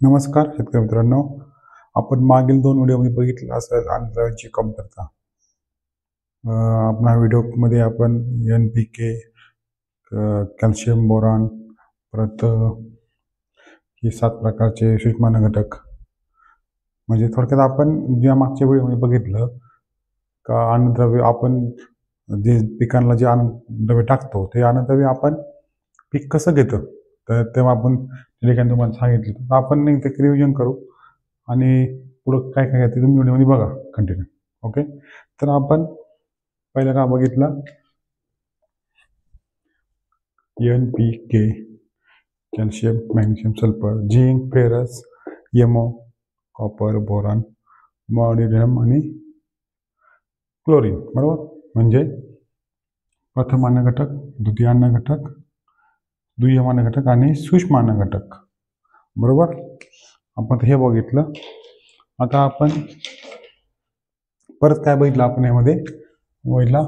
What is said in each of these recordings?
नमस्कार शेतकरी मित्रांनो. आपण मागील 2 व्हिडिओमध्ये बघितलं असेल अन्नद्रव्यांची कमतरता. आपण ह्या व्हिडिओमध्ये आपण NPK, कॅल्शियम, बोरॉन, परत हे 7 प्रकारचे सूक्ष्म घटक, म्हणजे थोडक्यात आपण ज्या मागच्या व्हिडिओमध्ये बघितलं का अन्नद्रव्य आपण जे पिकांना जे अन्नद्रव्य टाकतो ते अन्नद्रव्य आपण पीक कसं घेतं, तर तेव्हा आपण ठिकाणी तुम्हाला सांगितलं. तर आपण एकदा रिव्हिजन करू आणि पुढं काय काय ते तुम्ही व्हिडिओमध्ये बघा कंटिन्यू. ओके, तर आपण पहिला का बघितलं NPK, calcium, magnesium, sulphur, zinc, ferrous, यमो, कॉपर, बोरॉन, मॉलिब्डेनम आणि क्लोरीन. बरोबर, म्हणजे प्रथम अन्न घटक, द्वितीय अन्न घटक, दुय्यम अन्न घटक आणि सूक्ष्म अन्न घटक. बरोबर, आपण हे बघितलं. आता आपण परत काय बघितलं आपण यामध्ये बघितला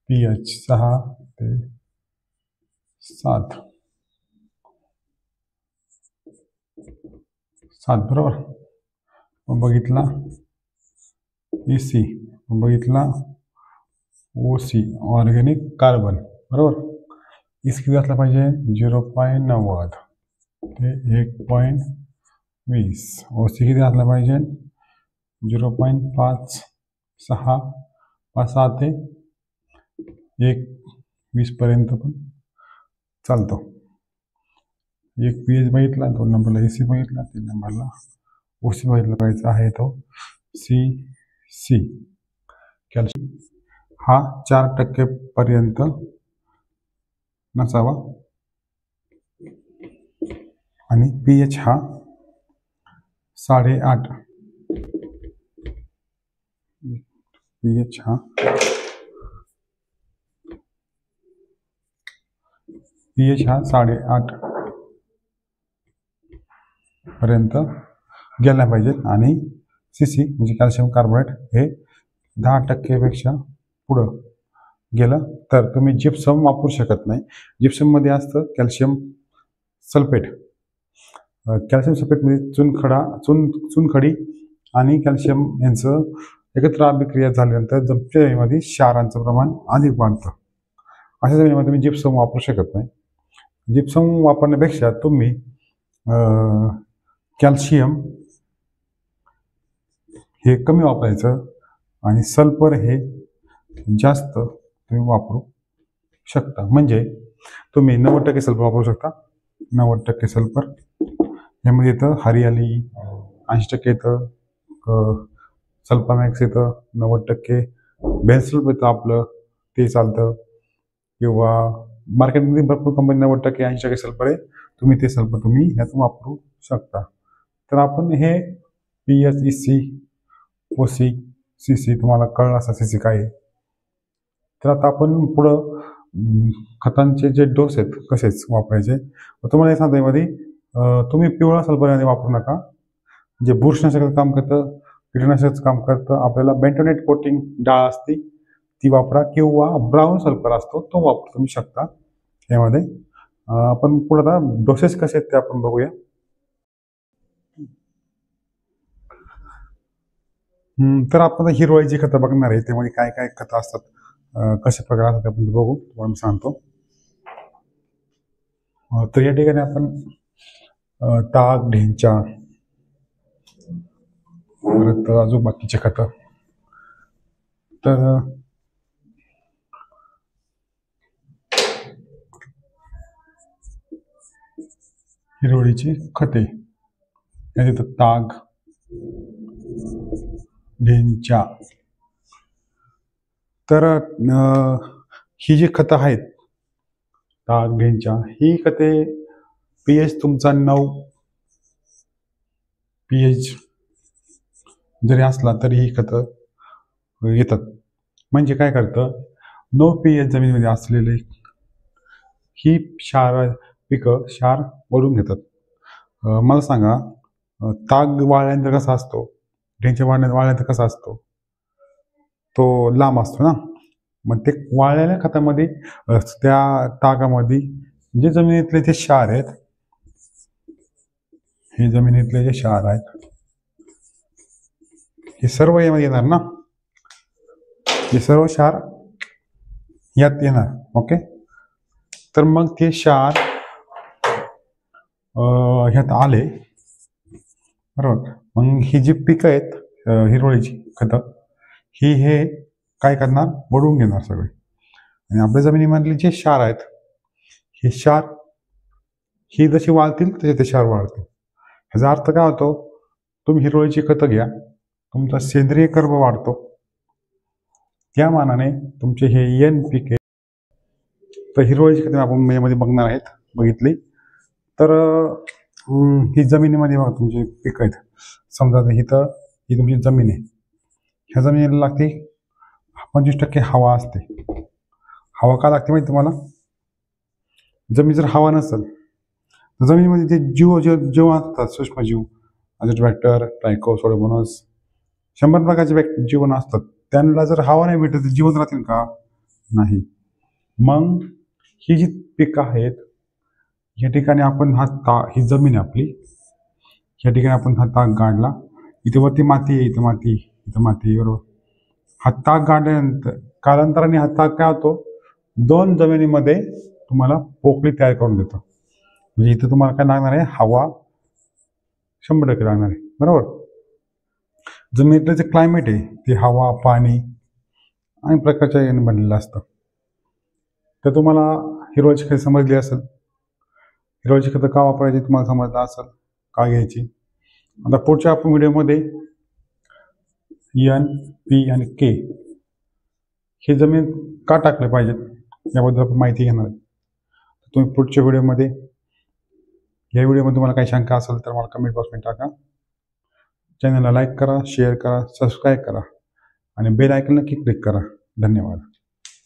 pH 6 ते 7. बरोबर. बघितला EC, बघितला OC, ऑर्गॅनिक कार्बन. बरोबर, EC किती असला पाहिजे 0.90 ते 1.20. OC किती असला पाहिजे 0.56 ते 1.20 पर्यंत पण चालतो. एक pH बघितला, 2 नंबरला EC बघितला, 3 नंबरला OC बघितला पाहिजे आहे तो CC. कॅल्शियम हा 4% पर्यंत नसावा आणि pH हा 8.5. pH हा pH हा 8.5 पर्यंत गेला पाहिजे. आणि CC म्हणजे कॅल्शियम कार्बोनेट हे 10% पेक्षा पुढं गेलं तर तुम्ही जिप्सम वापरू शकत नाही. जिप्सम मध्ये असतं कॅल्शियम सल्फेट. कॅल्शियम सल्फेटमध्ये चुनखडी आणि कॅल्शियम यांचं एकत्र अभिक्रिया झाल्यानंतर तुमच्या जमिनीमध्ये क्षारांचं प्रमाण अधिक वाढतं. अशा जमिनीमध्ये तुम्ही जिप्सम वापरू शकत नाही. जिप्सम वापरण्यापेक्षा तुम्ही कॅल्शियम हे कमी वापरायचं आणि सल्फर हे जास्त तुम्ही वापरू शकता. म्हणजे तुम्ही 90% सल्फर वापरू शकता. 90% सल्फर यामध्ये येतं हरियाली, 80% येतं सल्फामॅक्स येतं, 90% बेन्सल्फ येतं आपलं, ते चालतं. किंवा मार्केटमध्ये भरपूर कंपनी 90% 80% सल्फर आहे, तुम्ही ते सल्फर तुम्ही यातून वापरू शकता. तर आपण हे pH, EC, OC, CC तुम्हाला कळलं असं CC काय आहे. तर आता आपण पुढं खतांचे जे डोस आहेत कसेच वापरायचे तुम्हाला हे सांगता. यामध्ये तुम्ही पिवळा सल्फर यामध्ये वापरू नका. जे बुरशीनाशकाचं काम करतं, कीटकनाशकाचं काम करतं, आपल्याला बेंटोनेट कोटिंग डाळ असते ती वापरा, किंवा ब्राऊन सल्फर असतो तो वापरू तुम्ही शकता यामध्ये. आपण पुढे आता डोसेस कसे आहेत ते आपण बघूया. तर आपण हिरवळीची खतं बघणार आहे. त्यामध्ये काय काय खतं असतात, कशा प्रकारे असतात आपण बघू, तुम्हाला सांगतो. तर या ठिकाणी आपण ताक, ढेंचा, परत अजून बाकीचे खतं. तर हिरवळीची खते यात ताग, ढेंचा. तर ही जी खतं आहेत ताग, ढेंचा, ही खते pH तुमचा 9 pH जरी असला तरी ही खतं येतात. म्हणजे काय करतं, 9 pH जमिनीमध्ये असलेले ही पिकं क्षार ओढून घेतात. मला सांगा, ताग वाळल्यानंतर कसा असतो, ढेंचा वाळल्यानंतर कसा असतो, तो लांब असतो ना. मग ते वाळलेल्या खतामध्ये त्या तागामध्ये जे जमिनीतले जे क्षार आहेत हे जमिनीतले जे क्षार आहेत हे सर्व यामध्ये येणार ना, हे सर्व क्षार यात येणार. ओके, तर मग ते क्षार ह्यात आले बरोबर. मग ही जी पिकं आहेत हिरवळीची खतं ही हे काय करणार, वळवून घेणार सगळे. आणि आपल्या जमिनीमधले जे क्षार आहेत हे क्षार ही जशी वाढतील तसे ते क्षार वाढतील. ह्याचा अर्थ काय होतो, तुम्ही हिरवळीची खतं घ्या, तुमचा सेंद्रिय कर्ब वाढतो, त्या मानाने तुमचे हे NPK. तर हिरवळीची खतं आपण यामध्ये बघणार आहेत, बघितली तर ही जमिनीमध्ये बघा तुमचे पिकं आहेत. समजा इथं ही तुमची जमीन आहे, ह्या जमिनीला लागते 25% हवा असते. हवा का लागते माहिती तुम्हाला, जमीन जर हवा नसेल तर जमिनीमध्ये ते जीव असतात, सूक्ष्मजीव, अझोटबॅक्टर, ट्रायकोसोडोमोनास, 100 प्रकारचे जीवन असतात. त्यांना जर हवा नाही भेटत तर जीवन राहतील का, नाही. मग ही जी पिकं आहेत या ठिकाणी आपण ही जमीन आहे आपली, या ठिकाणी आपण हा ताक गाडला, इथे वरती माती आहे, इथं माती, इथं माती बरोबर. हा ताक गाडल्यानंतर कालांतराने हा ताक काय होतो, 2 जमिनीमध्ये तुम्हाला पोकळी तयार करून देतो. म्हणजे इथं तुम्हाला काय लागणार आहे, हवा 100% लागणार आहे बरोबर. जमिनीतलं जे क्लायमेट आहे ते हवा, पाणी आणि प्रकारच्या याने बनलेलं असतं. तर तुम्हाला हिरवळीची खतं समजली असेल, हिरवळीची खतं का वापरायची तुम्हाला समजलं असेल, का घ्यायची. आता पुढच्या आपण व्हिडिओमध्ये N, P आणि K हे जमीन का टाकले पाहिजेत याबद्दल आपण माहिती घेणार आहे. तुम्ही पुढच्या व्हिडिओमध्ये, या व्हिडिओमध्ये तुम्हाला काही शंका असेल तर मला कमेंट बॉक्समध्ये टाका. चॅनलला लाईक करा, शेअर करा, सबस्क्राईब करा आणि बेल आयकॉन नक्की क्लिक करा. धन्यवाद.